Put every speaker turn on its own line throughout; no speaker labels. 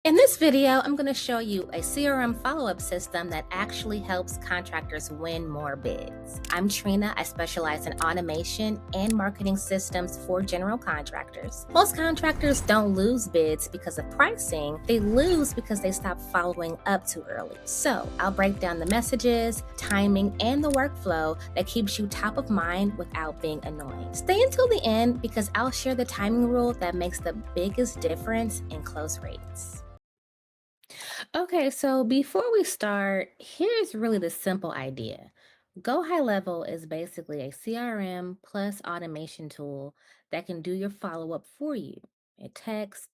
In this video, I'm going to show you a CRM follow-up system that actually helps contractors win more bids. I'm Trina. I specialize in automation and marketing systems for general contractors. Most contractors don't lose bids because of pricing. They lose because they stop following up too early. So I'll break down the messages, timing, and the workflow that keeps you top of mind without being annoying. Stay until the end because I'll share the timing rule that makes the biggest difference in close rates. Okay, so before we start, here's really the simple idea. Go High Level is basically a CRM plus automation tool that can do your follow up for you. It texts,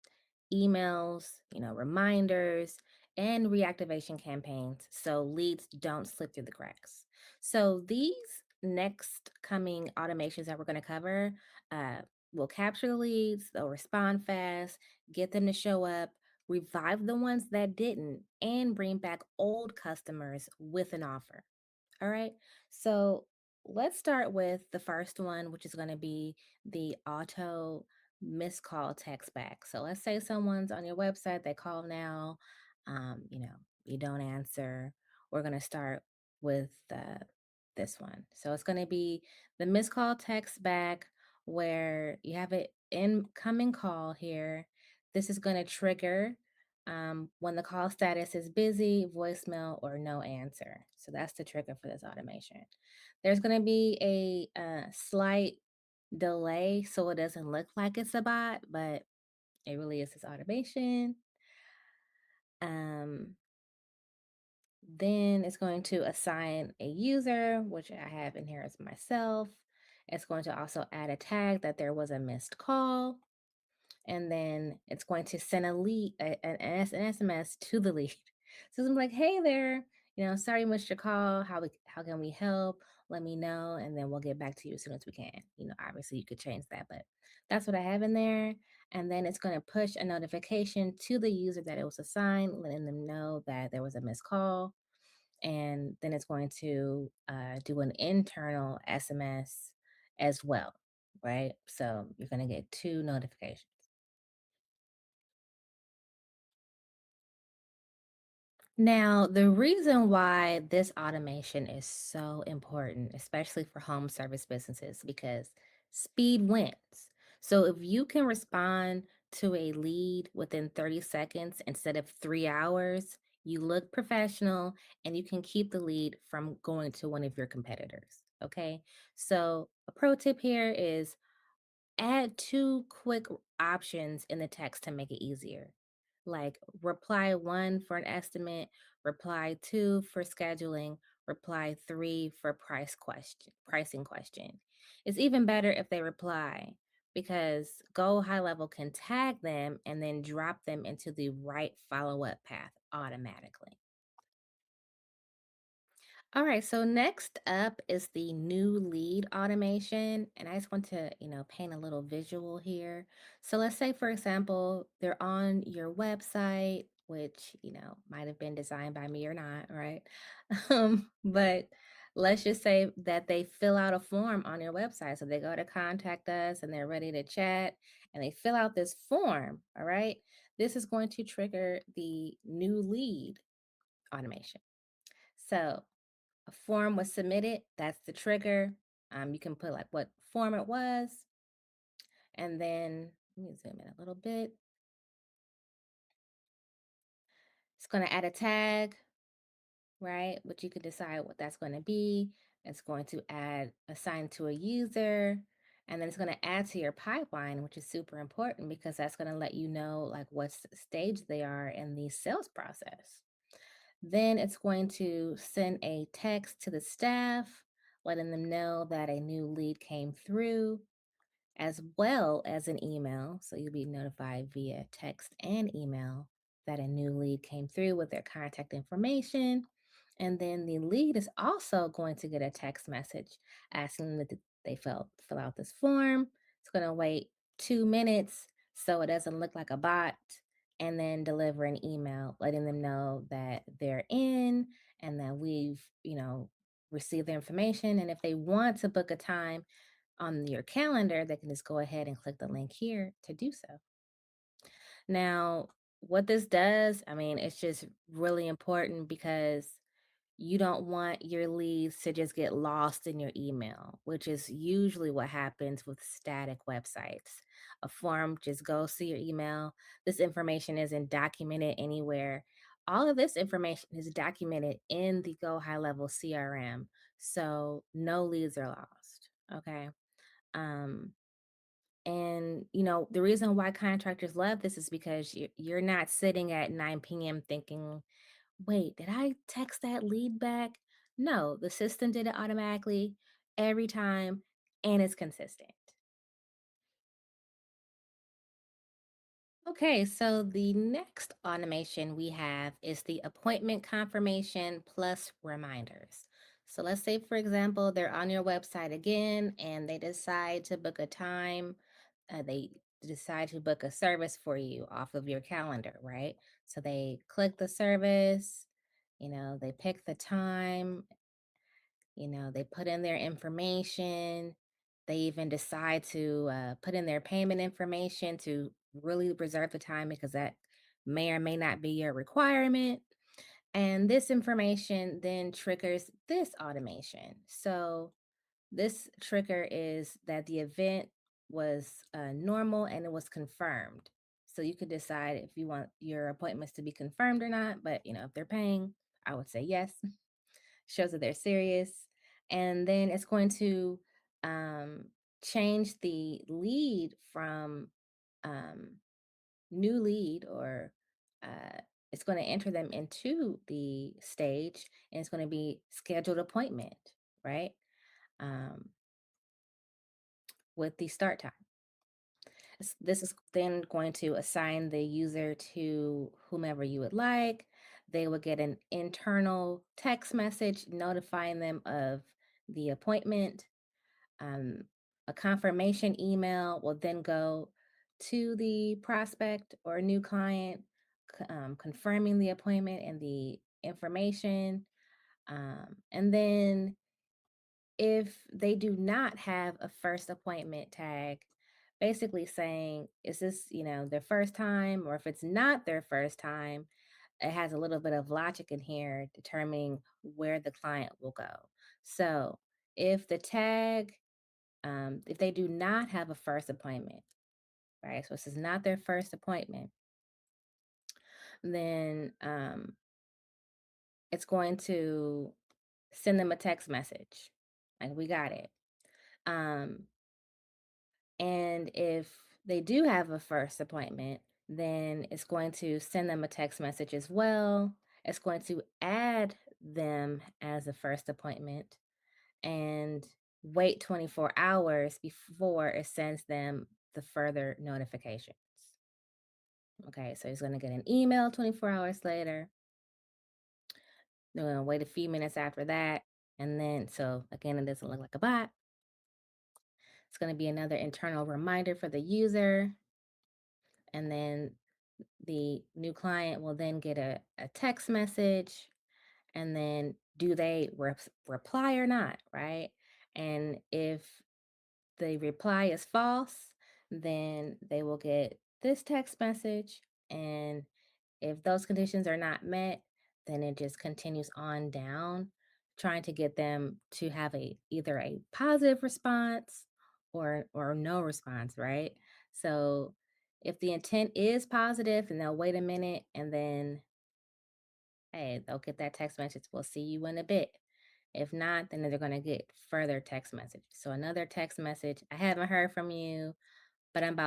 emails, reminders, and reactivation campaigns so leads don't slip through the cracks. So these next coming automations that we're going to cover uh, will capture the leads, they'll respond fast, get them to show up, revive the ones that didn't, and bring back old customers with an offer. All right. So let's start with the first one, which is going to be the auto missed call text back. So let's say someone's on your website, they call now, you don't answer. We're going to start with this one. So it's going to be the missed call text back where you have an incoming call here. This is going to trigger when the call status is busy, voicemail, or no answer. So that's the trigger for this automation. There's going to be a slight delay so it doesn't look like it's a bot, but it really is this automation. Um, then it's going to assign a user, which I have in here as myself. It's going to also add a tag that there was a missed call. And then it's going to send a lead, an SMS to the lead. So I'm like, hey there, sorry I missed your call. How can we help? Let me know, and then we'll get back to you as soon as we can. Obviously you could change that, but that's what I have in there. And then it's going to push a notification to the user that it was assigned, letting them know that there was a missed call. And then it's going to do an internal SMS as well, right? So you're going to get two notifications. Now, the reason why this automation is so important, especially for home service businesses, because speed wins. So if you can respond to a lead within 30 seconds instead of 3 hours, you look professional and you can keep the lead from going to one of your competitors. Okay. So a pro tip here is add two quick options in the text to make it easier. Like reply one for an estimate, reply two for scheduling, reply three for pricing question. It's even better if they reply because Go High Level can tag them and then drop them into the right follow-up path automatically. All right, so next up is the new lead automation. And I just want to, paint a little visual here. So let's say, for example, they're on your website, which, might have been designed by me or not, right? But let's just say that they fill out a form on your website. So they go to contact us and they're ready to chat and they fill out this form, all right? This is going to trigger the new lead automation. So a form was submitted, that's the trigger. You can put like what form it was, and then let me zoom in a little bit. It's going to add a tag, right? But you could decide what that's going to be. It's going to add assign to a user, and then it's going to add to your pipeline, which is super important because that's going to let you know like what stage they are in the sales process. Then it's going to send a text to the staff, letting them know that a new lead came through, as well as an email. So you'll be notified via text and email that a new lead came through with their contact information. And then the lead is also going to get a text message asking them that they fill out this form. It's going to wait 2 minutes so it doesn't look like a bot, and then deliver an email letting them know that they're in and that we've, received their information. And if they want to book a time on your calendar, they can just go ahead and click the link here to do so. Now, what this does, I mean, it's just really important because you don't want your leads to just get lost in your email, which is usually what happens with static websites. A form just goes to your email. This information isn't documented anywhere. All of this information is documented in the Go High Level CRM. So no leads are lost. Okay. Um, and the reason why contractors love this is because you're not sitting at 9 p.m. thinking, wait, did I text that lead back? No, the system did it automatically every time and it's consistent. Okay, so the next automation we have is the appointment confirmation plus reminders. So let's say, for example, they're on your website again and they decide to book a time. They decide to book a service for you off of your calendar, right? So they click the service, they pick the time, they put in their information. They even decide to put in their payment information to really reserve the time because that may or may not be your requirement. And this information then triggers this automation. So, this trigger is that the event was normal and it was confirmed. So, you could decide if you want your appointments to be confirmed or not. But, if they're paying, I would say yes. Shows that they're serious. And then it's going to um, change the lead from um, new lead, or uh, it's going to enter them into the stage and it's going to be scheduled appointment, right? Um, with the start time. This is then going to assign the user to whomever you would like. They will get an internal text message notifying them of the appointment. Um, a confirmation email will then go to the prospect or new client, confirming the appointment and the information. And then if they do not have a first appointment tag, basically saying, is this, their first time? Or if it's not their first time, it has a little bit of logic in here determining where the client will go. So if the tag, if they do not have a first appointment, right? So this is not their first appointment, then it's going to send them a text message. Like, we got it. Um, And if they do have a first appointment, then it's going to send them a text message as well. It's going to add them as a first appointment and wait 24 hours before it sends them the further notifications. Okay, so he's going to get an email 24 hours later. They're going to wait a few minutes after that. And then, so again, it doesn't look like a bot. It's going to be another internal reminder for the user. And then the new client will then get a text message, and then do they reply or not, right? And if the reply is false, then they will get this text message. And if those conditions are not met, then it just continues on down, trying to get them to have either a positive response or no response, right? So if the intent is positive, then they'll wait a minute and then, hey, they'll get that text message. We'll see you in a bit. If not, then they're going to get further text message. So another text message. I haven't heard from you, but I'm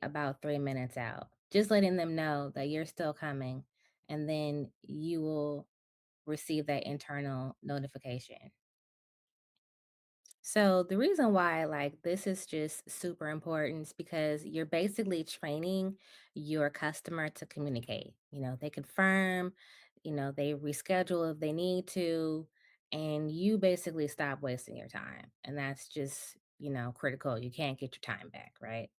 about 3 minutes out. Just letting them know that you're still coming, and then you will receive that internal notification. So the reason why like this is just super important is because you're basically training your customer to communicate. They confirm, they reschedule if they need to, and you basically stop wasting your time. And that's just, critical. You can't get your time back, right?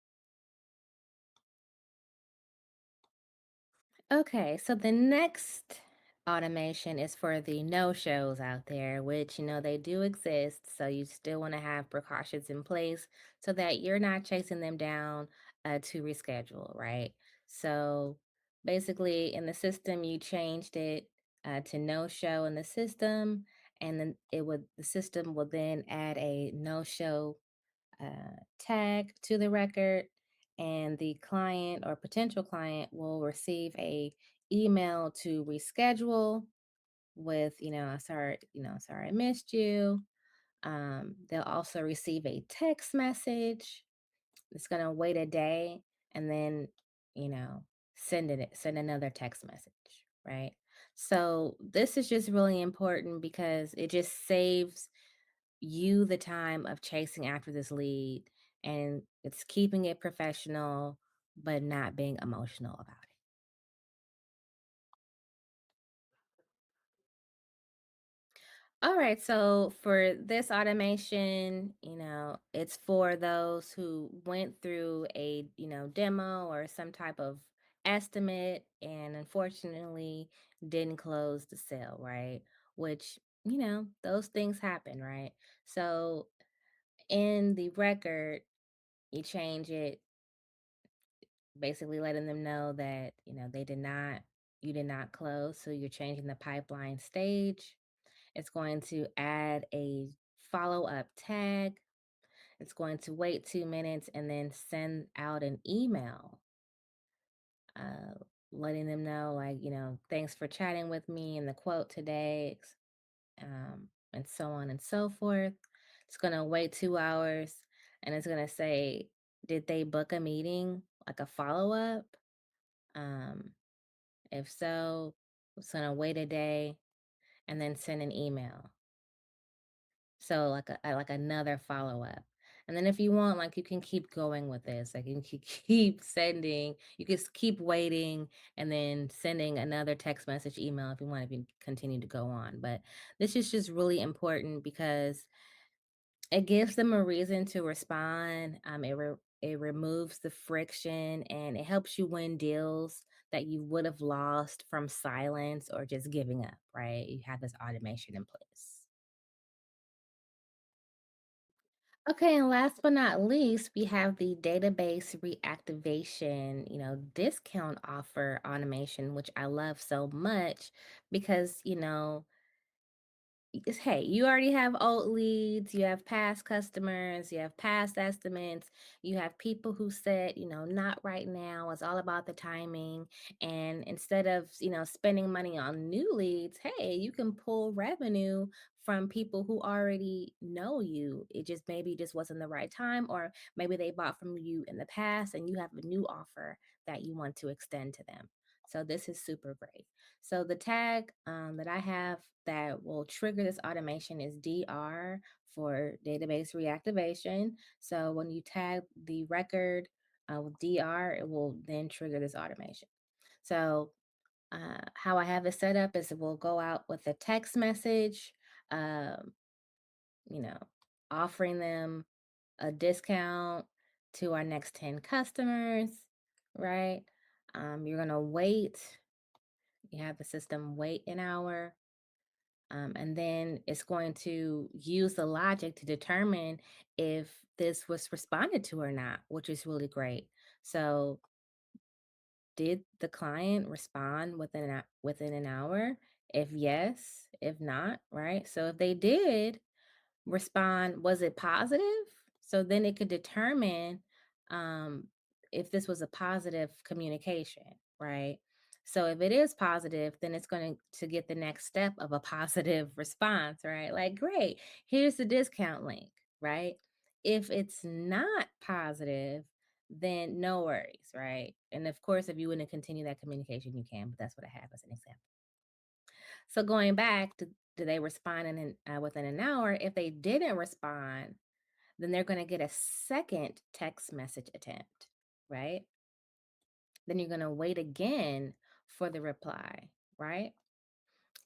Okay, so the next automation is for the no-shows out there, which, they do exist. So you still want to have precautions in place so that you're not chasing them down to reschedule, right? So basically in the system you changed it to no show in the system, and then the system will then add a no show tag to the record, and the client or potential client will receive a email to reschedule with, sorry I missed you. They'll also receive a text message. It's gonna wait a day and then, you know, send another text message, right? So this is just really important because it just saves you the time of chasing after this lead, and it's keeping it professional but not being emotional about it. All right, so for this automation, it's for those who went through a, demo or some type of estimate and unfortunately didn't close the sale, right? Which, those things happen, right? So in the record, you change it, basically letting them know that, you did not close, so you're changing the pipeline stage. It's going to add a follow-up tag. It's going to wait 2 minutes and then send out an email, uh, letting them know, like, thanks for chatting with me in the quote today, and so on and so forth. It's going to wait 2 hours and it's going to say, did they book a meeting, like a follow-up? Um, if so, it's going to wait a day and then send an email. So like another follow-up. And then if you want, like, you can keep going with this. Like, you can keep sending, you can keep waiting and then sending another text message, email if you want to continue to go on. But this is just really important because it gives them a reason to respond. It removes the friction and it helps you win deals that you would have lost from silence or just giving up, right? You have this automation in place. Okay, and last but not least, we have the database reactivation, discount offer automation, which I love so much because, hey, you already have old leads, you have past customers, you have past estimates, you have people who said, not right now. It's all about the timing. And instead of, spending money on new leads, hey, you can pull revenue from people who already know you. It just maybe just wasn't the right time, or maybe they bought from you in the past and you have a new offer that you want to extend to them. So this is super great. So the tag that I have that will trigger this automation is DR for database reactivation. So when you tag the record with DR, it will then trigger this automation. So how I have it set up is it will go out with a text message, um, you know, offering them a discount to our next 10 customers, right? You're going to wait. You have the system wait an hour. And then it's going to use the logic to determine if this was responded to or not, which is really great. So, did the client respond within an hour? If yes, if not, right? So if they did, respond, was it positive? So then it could determine um, if this was a positive communication, right? So if it is positive, then it's going to get the next step of a positive response, right? Like, great, here's the discount link, right? If it's not positive, then no worries, right? And of course, if you want to continue that communication, you can, but that's what I have as an example. So going back to, do they respond within an hour? If they didn't respond, then they're going to get a second text message attempt, right? Then you're going to wait again for the reply, right?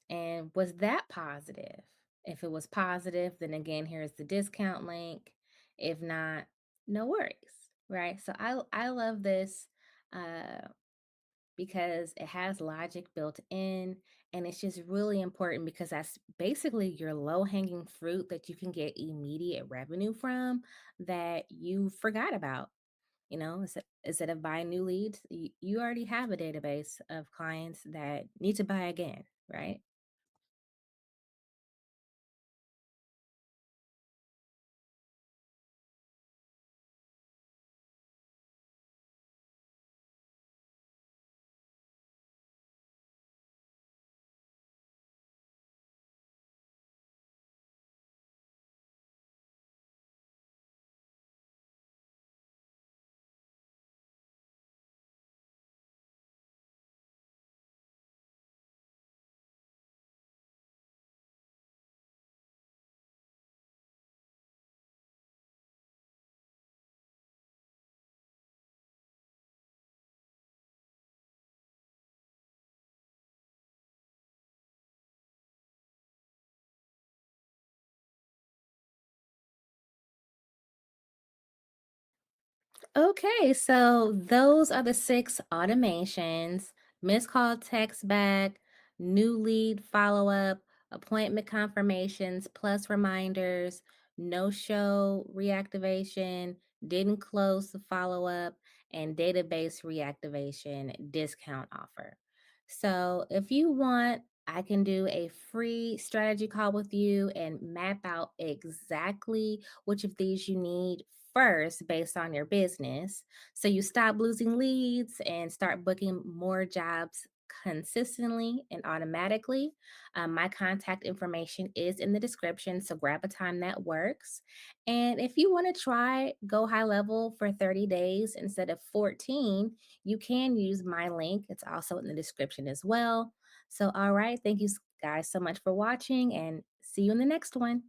And was that positive? If it was positive, then again, here's the discount link. If not, no worries, right? So I love this. Because it has logic built in, and it's just really important because that's basically your low hanging fruit that you can get immediate revenue from that you forgot about. Instead of buying new leads, you already have a database of clients that need to buy again, right? Okay, so those are the six automations: missed call, text back, new lead follow up, appointment confirmations plus reminders, no show reactivation, didn't close the follow up, and database reactivation discount offer. So if you want, I can do a free strategy call with you and map out exactly which of these you need first based on your business. So you stop losing leads and start booking more jobs consistently and automatically. My contact information is in the description, so grab a time that works. And if you want to try Go High Level for 30 days instead of 14, you can use my link. It's also in the description as well. So, all right, thank you guys so much for watching and see you in the next one.